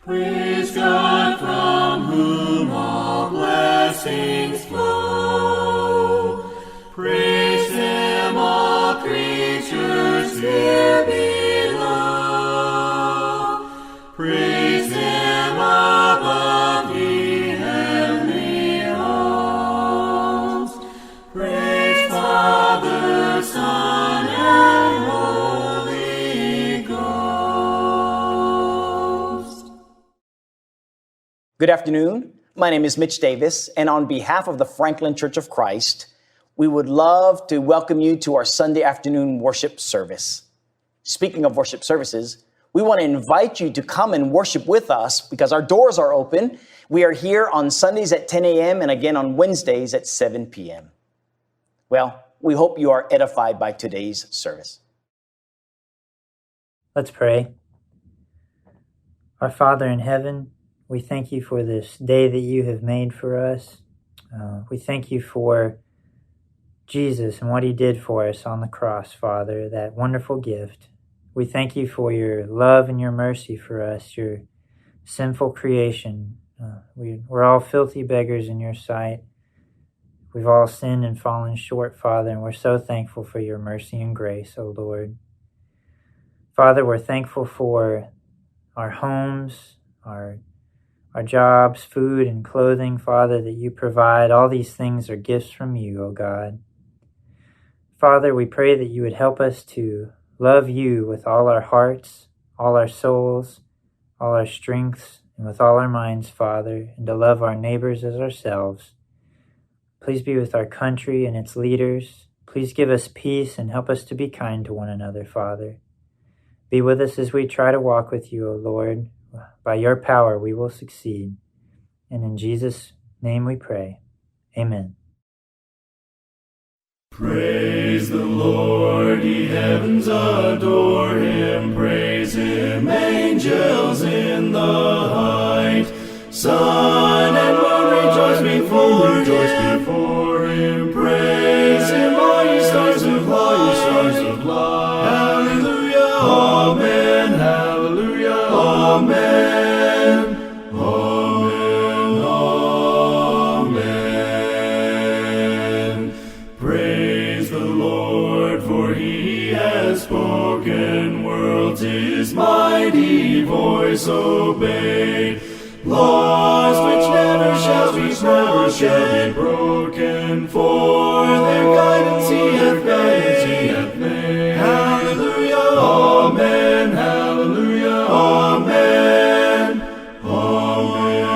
Praise God from whom all blessings flow. Praise Him, all creatures here below. Praise Him above the heavenly host. Praise Father, Son, and Holy Ghost. Good afternoon. My name is Mitch Davis, and on behalf of the Franklin Church of Christ, we would love to welcome you to our Sunday afternoon worship service. Speaking of worship services, we want to invite you to come and worship with us because our doors are open. We are here on Sundays at 10 a.m. and again on Wednesdays at 7 p.m. Well, we hope you are edified by today's service. Let's pray. Our Father in heaven, we thank you for this day that you have made for us. We thank you for Jesus and what he did for us on the cross, Father, that wonderful gift. We thank you for your love and your mercy for us, your sinful creation. We're all filthy beggars in your sight. We've all sinned and fallen short, Father, and we're so thankful for your mercy and grace, O Lord. Father, we're thankful for our homes, our jobs, food, and clothing, Father, that you provide. All these things are gifts from you, O God. Father, we pray that you would help us to love you with all our hearts, all our souls, all our strengths, and with all our minds, Father, and to love our neighbors as ourselves. Please be with our country and its leaders. Please give us peace and help us to be kind to one another, Father. Be with us as we try to walk with you, O Lord. By your power we will succeed. And in Jesus' name we pray. Amen. Praise the Lord, ye heavens adore him. Praise him, angels in the height. Sun and moon rejoice before him. Praise him, all ye stars of light. Hallelujah, amen, hallelujah, amen, amen, amen. Praise the Lord, for he has spoken, worlds his mighty voice obey. Laws which never shall be broken, for their guidance he hath made. Hallelujah, amen, hallelujah, amen, amen,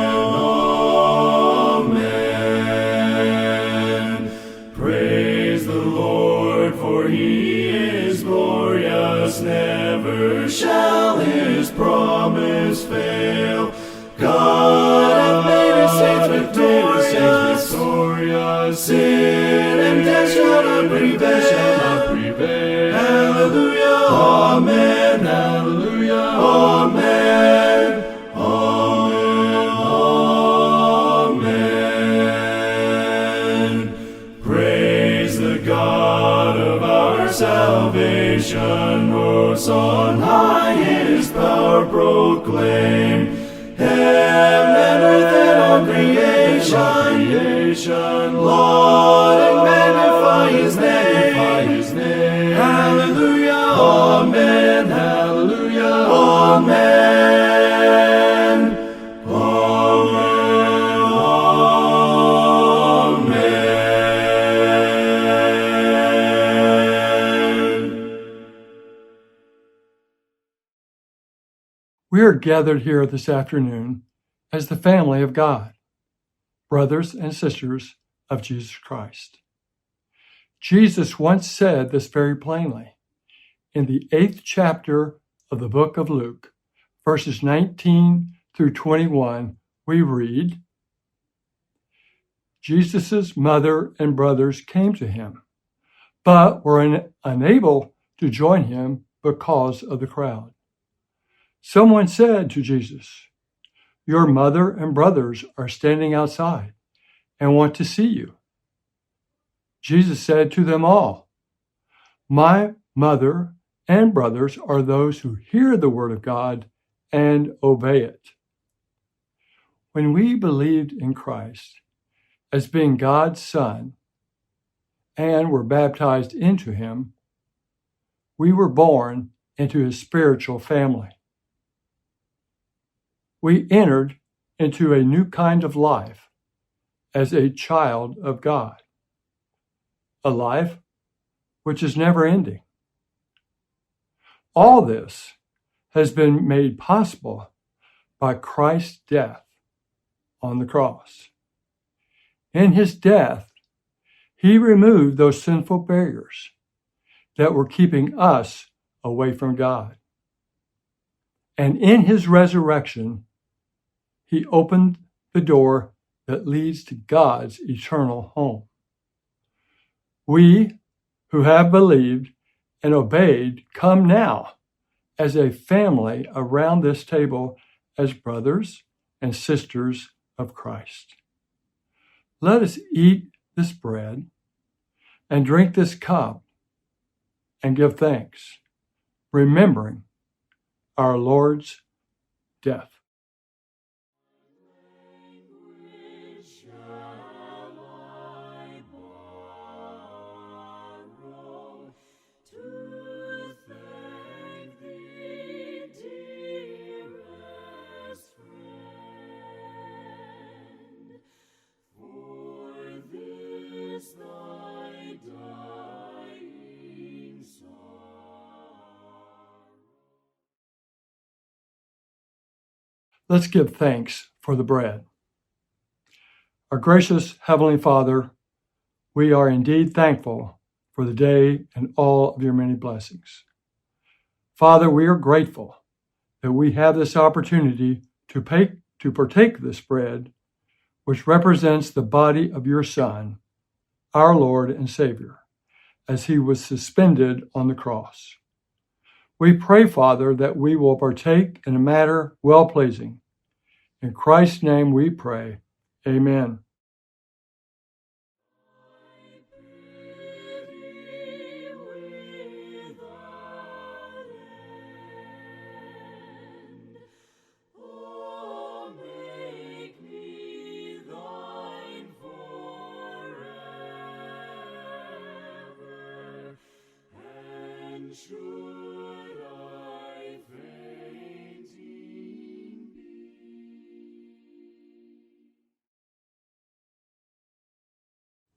amen. Praise the Lord, for he is glorious, never shall his promise fail. God hath made his saints victorious, sin and death shall not prevail. Hallelujah, amen, hallelujah, amen, amen, amen. Praise the God of our salvation, hosts on high his power proclaim. Heaven and earth and all creation, laud and magnify his name. Hallelujah, amen, hallelujah, amen, amen, amen. We are gathered here this afternoon as the family of God, brothers and sisters of Jesus Christ. Jesus once said this very plainly. In the 8th chapter of the book of Luke, verses 19 through 21, we read, Jesus' mother and brothers came to him, but were unable to join him because of the crowd. Someone said to Jesus, your mother and brothers are standing outside and want to see you. Jesus said to them all, my mother and brothers are those who hear the word of God and obey it. When we believed in Christ as being God's Son and were baptized into him, we were born into his spiritual family. We entered into a new kind of life as a child of God, a life which is never ending. All this has been made possible by Christ's death on the cross. In his death, he removed those sinful barriers that were keeping us away from God. And in his resurrection, he opened the door that leads to God's eternal home. We who have believed and obeyed come now as a family around this table as brothers and sisters of Christ. Let us eat this bread and drink this cup and give thanks, remembering our Lord's death. Let's give thanks for the bread. Our gracious Heavenly Father, we are indeed thankful for the day and all of your many blessings. Father, we are grateful that we have this opportunity to partake this bread, which represents the body of your Son, our Lord and Savior, as he was suspended on the cross. We pray, Father, that we will partake in a manner well-pleasing. In Christ's name we pray. Amen.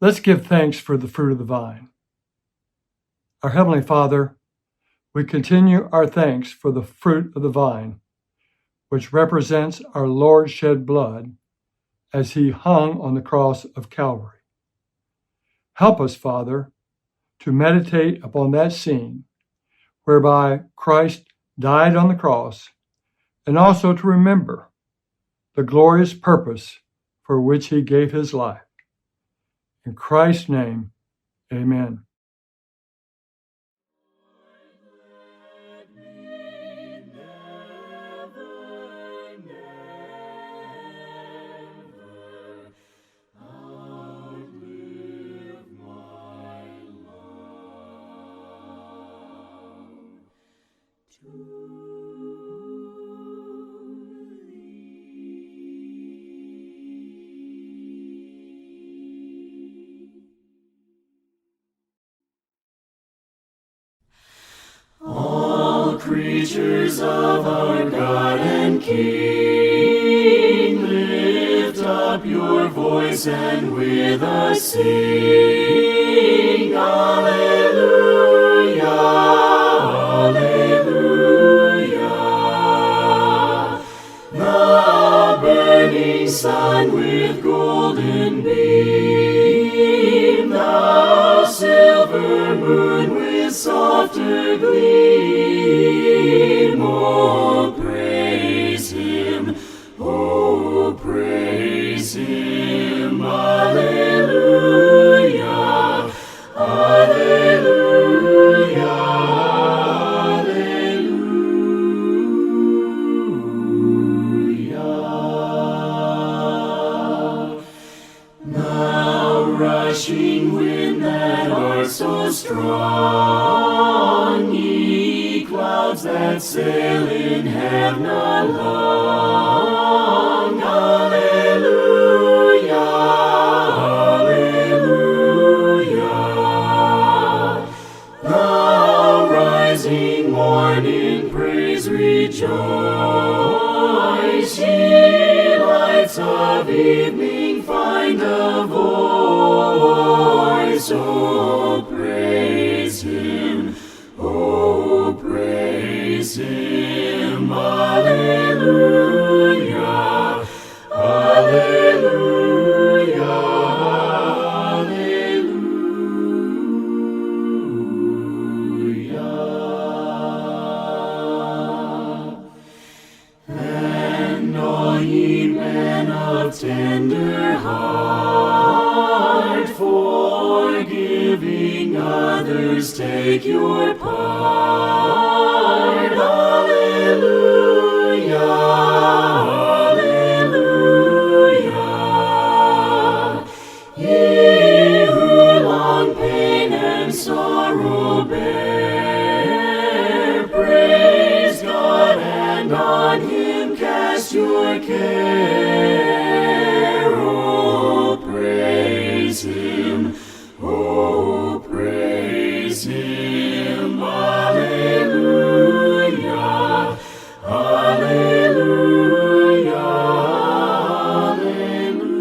Let's give thanks for the fruit of the vine. Our Heavenly Father, we continue our thanks for the fruit of the vine, which represents our Lord's shed blood as he hung on the cross of Calvary. Help us, Father, to meditate upon that scene whereby Christ died on the cross, and also to remember the glorious purpose for which he gave his life. In Christ's name, amen. Creatures of our God and King, lift up your voice and with us sing. Alleluia, alleluia. The burning sun with golden beam, the silver moon with softer gleam. Oh, praise him, alleluia, alleluia, alleluia. Now rushing wind that art so strong, ye clouds that sail in heaven along, alleluia. sing morning praise, rejoice. Ye lights of evening, find a voice. Oh, praise him. Oh, praise him. Alleluia. Alleluia. Tender heart, forgiving others, take your part. Alleluia, alleluia. Ye who long pain and sorrow bear, praise God and on him cast your care. Oh, praise him, alleluia, alleluia, alleluia.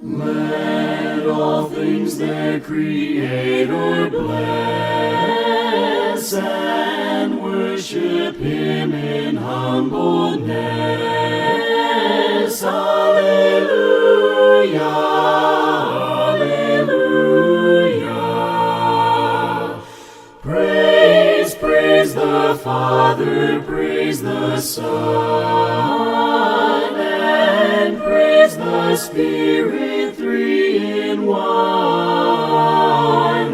Let all things their Creator bless and worship him in humbleness. Alleluia, alleluia. Praise, praise the Father, praise the Son, and praise the Spirit, three in one.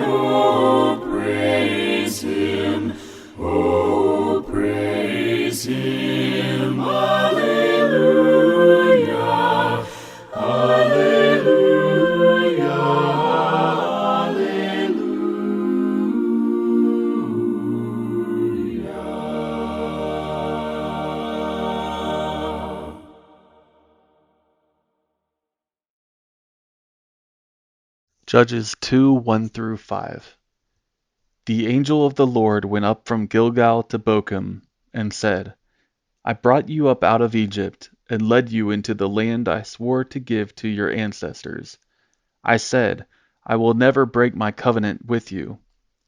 Oh, praise him. Oh, praise him. Alleluia. Alleluia. Alleluia. Judges 2:1-5. The angel of the Lord went up from Gilgal to Bochum, and said, I brought you up out of Egypt, and led you into the land I swore to give to your ancestors. I said, I will never break my covenant with you,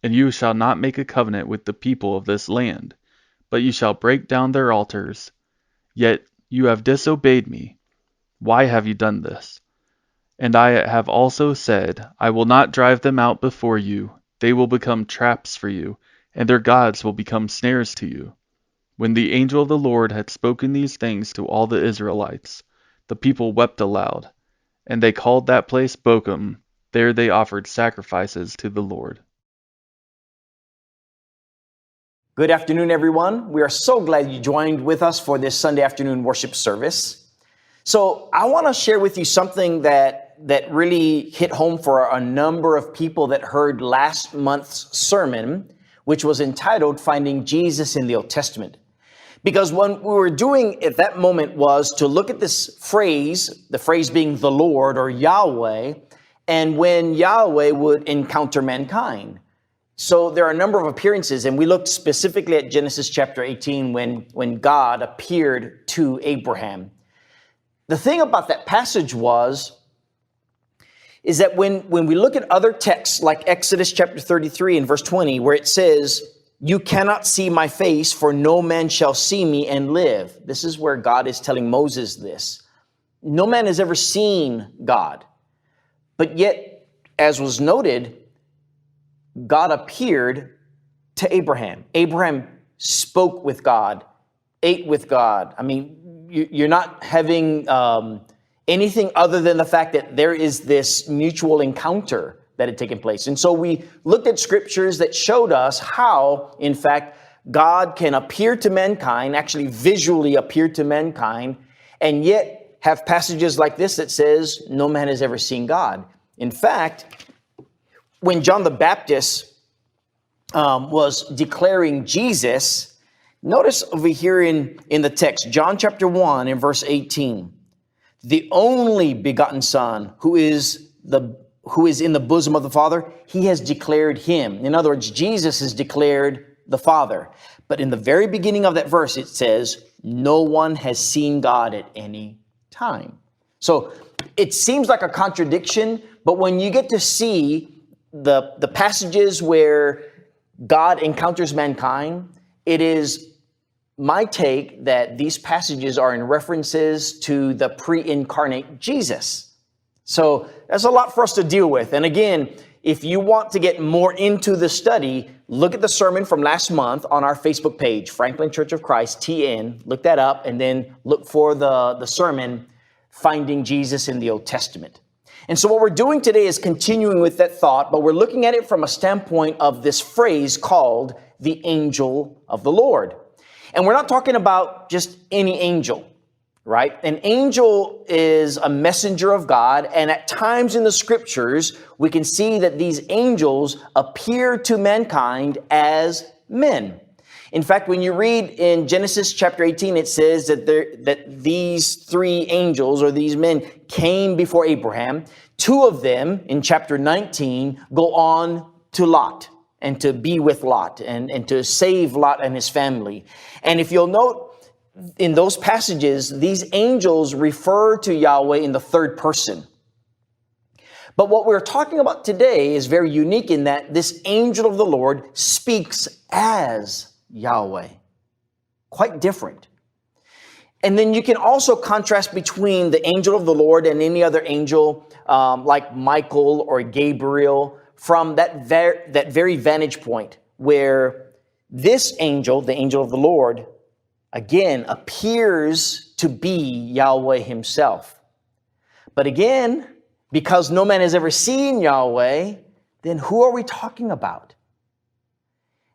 and you shall not make a covenant with the people of this land, but you shall break down their altars. Yet you have disobeyed me. Why have you done this? And I have also said, I will not drive them out before you. They will become traps for you, and their gods will become snares to you. When the angel of the Lord had spoken these things to all the Israelites, the people wept aloud, and they called that place Bochum. There they offered sacrifices to the Lord. Good afternoon, everyone. We are so glad you joined with us for this Sunday afternoon worship service. So I want to share with you something that really hit home for a number of people that heard last month's sermon, which was entitled Finding Jesus in the Old Testament. Because what we were doing at that moment was to look at this phrase, the phrase being the Lord or Yahweh, and when Yahweh would encounter mankind. So there are a number of appearances, and we looked specifically at Genesis chapter 18 when God appeared to Abraham. The thing about that passage is that when we look at other texts like Exodus chapter 33 and verse 20, where it says, you cannot see my face, for no man shall see me and live. This is where God is telling Moses this. No man has ever seen God. But yet, as was noted, God appeared to Abraham. Abraham spoke with God, ate with God. I mean, you're not having anything other than the fact that there is this mutual encounter that had taken place. And so we looked at scriptures that showed us how, in fact, God can appear to mankind, actually visually appear to mankind, and yet have passages like this that says, no man has ever seen God. In fact, when John the Baptist was declaring Jesus, notice over here in the text, John chapter 1 and verse 18. the only begotten Son, who is in the bosom of the Father, he has declared him. In other words, Jesus has declared the Father. But in the very beginning of that verse, it says, no one has seen God at any time. So it seems like a contradiction, but when you get to see the passages where God encounters mankind, it is my take that these passages are in references to the pre-incarnate Jesus. So there's a lot for us to deal with. And again, if you want to get more into the study, look at the sermon from last month on our Facebook page, Franklin Church of Christ, TN. Look that up and then look for the sermon, Finding Jesus in the Old Testament. And so what we're doing today is continuing with that thought, but we're looking at it from a standpoint of this phrase called the angel of the Lord. And we're not talking about just any angel, right? An angel is a messenger of God, and at times in the scriptures, we can see that these angels appear to mankind as men. In fact, when you read in Genesis chapter 18, it says that these three angels or these men came before Abraham. Two of them in chapter 19 go on to Lot and to be with Lot and to save Lot and his family. And if you'll note in those passages, these angels refer to Yahweh in the third person. But what we're talking about today is very unique in that this angel of the Lord speaks as Yahweh. Quite different. And then you can also contrast between the angel of the Lord and any other angel like Michael or Gabriel from that very vantage point where this angel, the angel of the Lord, again appears to be Yahweh himself. But again, because no man has ever seen Yahweh, then who are we talking about?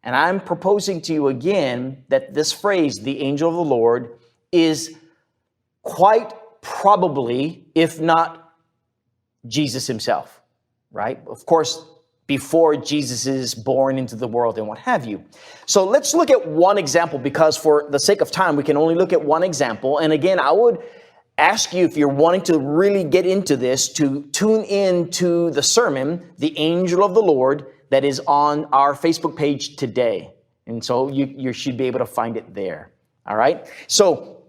And I'm proposing to you again that this phrase, the angel of the Lord, is quite probably, if not Jesus himself, right? Of course, before Jesus is born into the world and what have you. So let's look at one example, because for the sake of time, we can only look at one example. And again, I would ask you, if you're wanting to really get into this, to tune in to the sermon, The Angel of the Lord, that is on our Facebook page today. And so you should be able to find it there. All right. So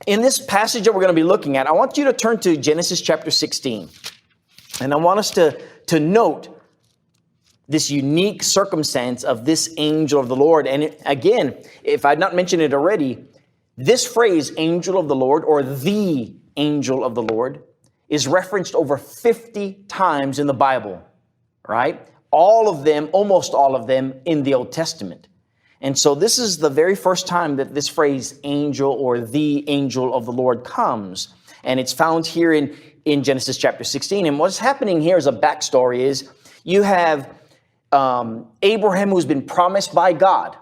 in this passage that we're going to be looking at, I want you to turn to Genesis chapter 16. And I want us to note this unique circumstance of this angel of the Lord. And again, if I'd not mentioned it already, this phrase, angel of the Lord, or the angel of the Lord, is referenced over 50 times in the Bible, right? All of them, almost all of them, in the Old Testament. And so this is the very first time that this phrase, angel or the angel of the Lord, comes. And it's found here in Genesis chapter 16. And what's happening here as a backstory is you have Abraham, who's been promised by God,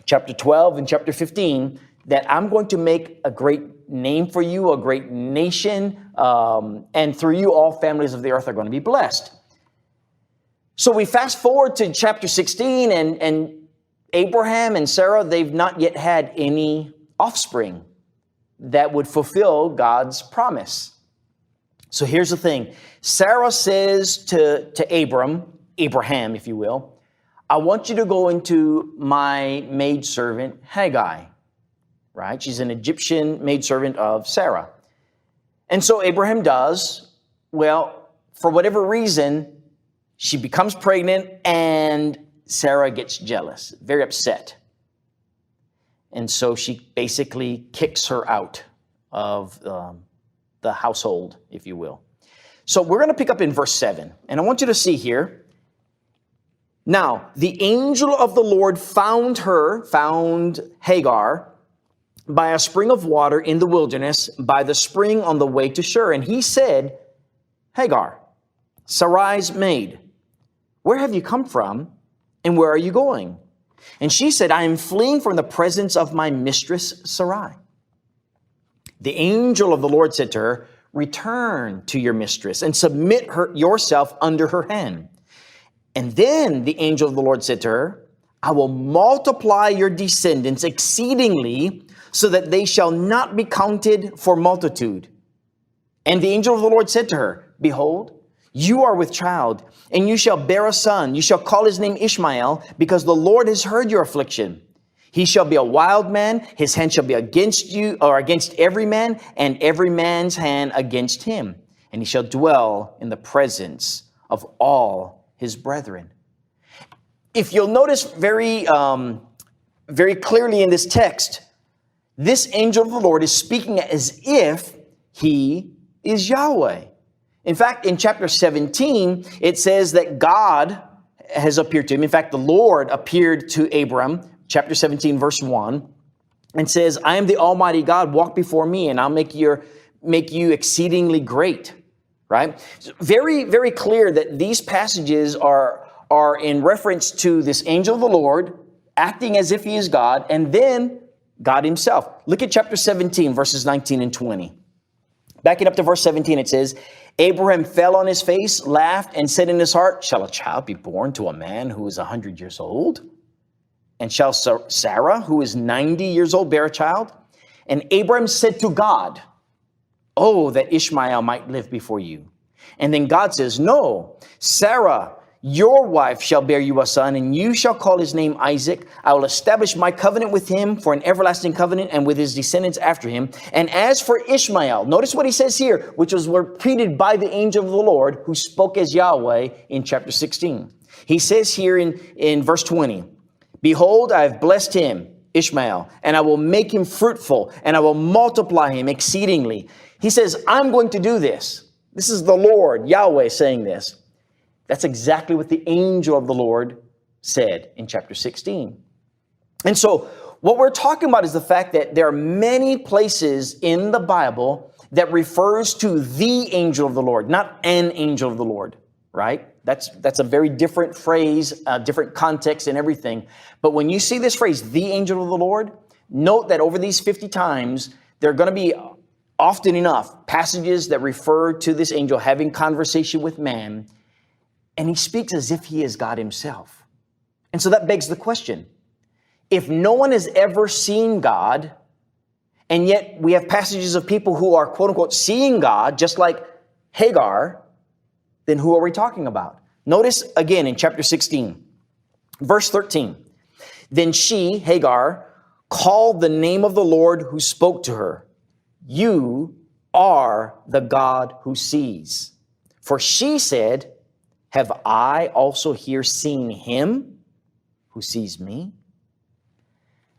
chapter 12 and chapter 15, that I'm going to make a great name for you, a great nation, and through you all families of the earth are going to be blessed. So we fast forward to chapter 16, and Abraham and Sarah, they've not yet had any offspring that would fulfill God's promise. So here's the thing. Sarah says to Abraham, if you will, I want you to go into my maidservant Hagar, right? She's an Egyptian maidservant of Sarah. And so Abraham does. Well, for whatever reason, she becomes pregnant and Sarah gets jealous, very upset. And so she basically kicks her out of the household, if you will. So we're going to pick up in verse 7. And I want you to see here. Now, the angel of the Lord found Hagar by a spring of water in the wilderness, by the spring on the way to Shur. And he said, Hagar, Sarai's maid, where have you come from and where are you going? And she said, I am fleeing from the presence of my mistress Sarai. The angel of the Lord said to her, return to your mistress and submit yourself under her hand. And then the angel of the Lord said to her, I will multiply your descendants exceedingly so that they shall not be counted for multitude. And the angel of the Lord said to her, Behold, you are with child, and you shall bear a son. You shall call his name Ishmael, because the Lord has heard your affliction. He shall be a wild man. His hand shall be against you, or against every man, and every man's hand against him. And he shall dwell in the presence of all his brethren. If you'll notice very clearly in this text, this angel of the Lord is speaking as if he is Yahweh. In fact, in chapter 17, it says that God has appeared to him. In fact, the Lord appeared to Abram, chapter 17, verse 1, and says, I am the Almighty God, walk before me, and I'll make you exceedingly great. Right? So very, very clear that these passages are in reference to this angel of the Lord acting as if he is God, and then God himself. Look at chapter 17, verses 19 and 20. Backing up to verse 17, it says, Abraham fell on his face, laughed, and said in his heart, Shall a child be born to a man who is 100 years old? And shall Sarah, who is 90 years old, bear a child? And Abraham said to God, Oh, that Ishmael might live before you. And then God says, No, Sarah, your wife shall bear you a son, and you shall call his name Isaac. I will establish my covenant with him for an everlasting covenant, and with his descendants after him. And as for Ishmael, notice what he says here, which was repeated by the angel of the Lord, who spoke as Yahweh in chapter 16. He says here in verse 20, Behold, I have blessed him, Ishmael, and I will make him fruitful, and I will multiply him exceedingly. He says, I'm going to do this. This is the Lord, Yahweh, saying this. That's exactly what the angel of the Lord said in chapter 16. And so what we're talking about is the fact that there are many places in the Bible that refers to the angel of the Lord, not an angel of the Lord, right? That's a very different phrase, different context and everything. But when you see this phrase, the angel of the Lord, note that over these 50 times, there are going to be often enough passages that refer to this angel having conversation with man, and he speaks as if he is God himself. And so that begs the question, if no one has ever seen God, and yet we have passages of people who are quote unquote seeing God, just like Hagar, then who are we talking about? Notice again in chapter 16, verse 13. Then she, Hagar, called the name of the Lord who spoke to her. You are the God who sees. For she said, Have I also here seen him who sees me?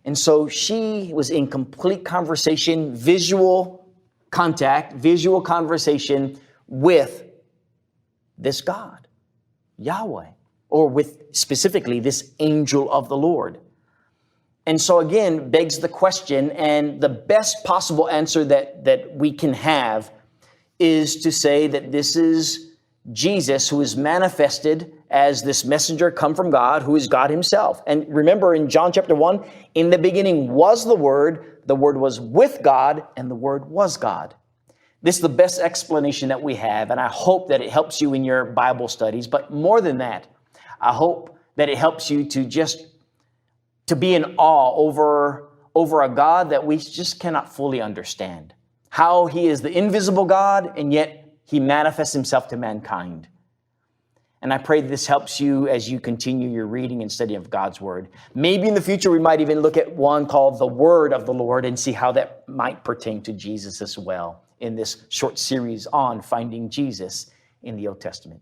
And so she was in complete conversation, visual contact, visual conversation with this God, Yahweh, or with specifically this angel of the Lord. And so again, begs the question, and the best possible answer that we can have is to say that this is Jesus, who is manifested as this messenger come from God, who is God himself. And remember in John chapter 1, in the beginning was the Word was with God, and the Word was God. This is the best explanation that we have, and I hope that it helps you in your Bible studies. But more than that, I hope that it helps you to be in awe over a God that we just cannot fully understand. How he is the invisible God, and yet he manifests himself to mankind. And I pray this helps you as you continue your reading and study of God's Word. Maybe in the future we might even look at one called the Word of the Lord and see how that might pertain to Jesus as well in this short series on finding Jesus in the Old Testament.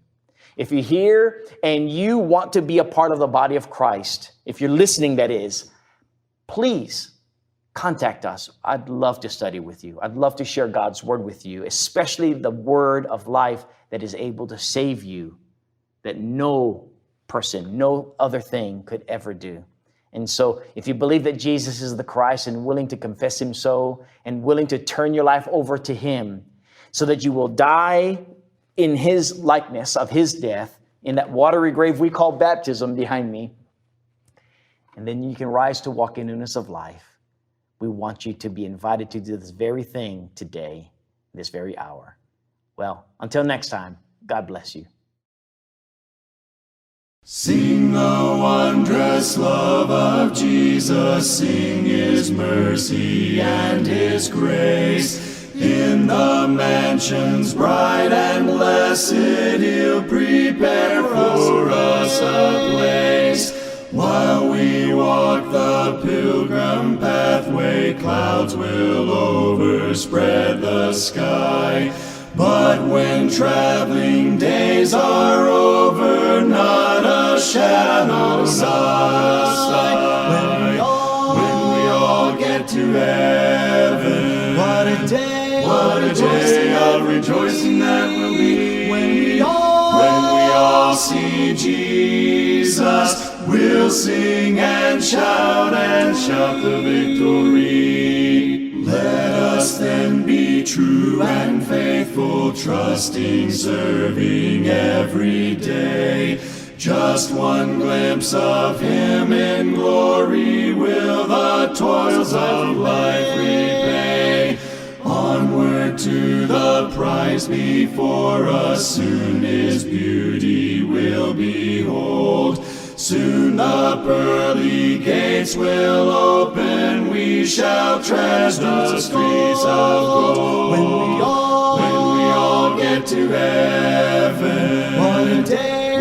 If you're here and you want to be a part of the body of Christ, if you're listening, that is, please contact us. I'd love to study with you. I'd love to share God's Word with you, especially the Word of life that is able to save you, that no person, no other thing could ever do. And so if you believe that Jesus is the Christ and willing to confess him so, and willing to turn your life over to him so that you will die in his likeness of his death in that watery grave we call baptism behind me, and then you can rise to walk in newness of life. We want you to be invited to do this very thing today, this very hour. Well, until next time, God bless you. Sing the wondrous love of Jesus, sing his mercy and his grace. In the mansions bright and blessed, He'll prepare for us a place. While we walk the pilgrim pathway, clouds will overspread the sky. But when traveling days are over, not a shadow sigh. When we all get to heaven, what a day of rejoicing that will be. When we all see Jesus, we'll sing and shout the victory. Let us then be true and faithful, trusting, serving every day. Just one glimpse of Him in glory will the toils of life repay. Onward to the prize before us, soon His beauty we'll behold. Soon the pearly gates will open, we shall tread the streets of gold. When we all get to heaven, what a day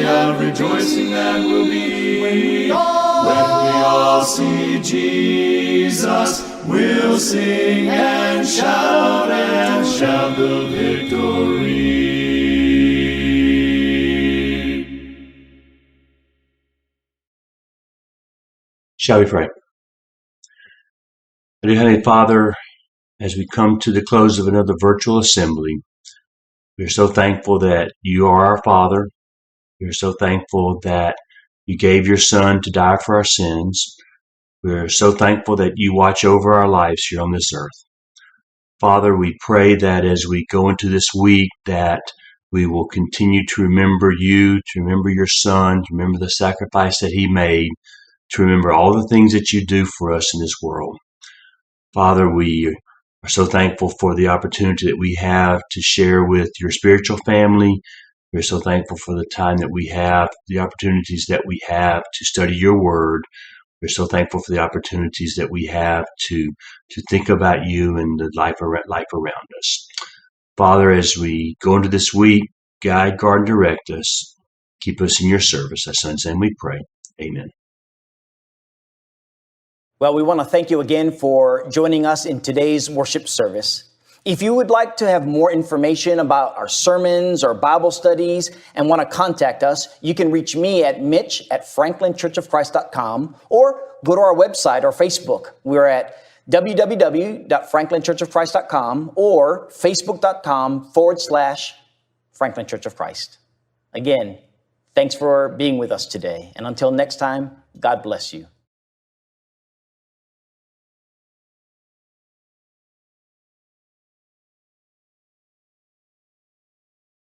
of rejoicing that will be. When we all see Jesus, we'll sing and shout the victory. Shall we pray? Dear Heavenly Father, as we come to the close of another virtual assembly, we are so thankful that you are our Father. We are so thankful that you gave your Son to die for our sins. We are so thankful that you watch over our lives here on this earth. Father, we pray that as we go into this week, that we will continue to remember you, to remember your Son, to remember the sacrifice that He made, to remember all the things that you do for us in this world. Father, we are so thankful for the opportunity that we have to share with your spiritual family. We're so thankful for the time that we have, the opportunities that we have to study your word. We're so thankful for the opportunities that we have to think about you and the life around us. Father, as we go into this week, guide, guard, and direct us. Keep us in your service. In Thy Son's name we pray. Amen. Well, we want to thank you again for joining us in today's worship service. If you would like to have more information about our sermons or Bible studies and want to contact us, you can reach me at mitch@franklinchurchofchrist.com or go to our website or Facebook. We're at www.franklinchurchofchrist.com or facebook.com/Franklin Church of Christ. Again, thanks for being with us today. And until next time, God bless you.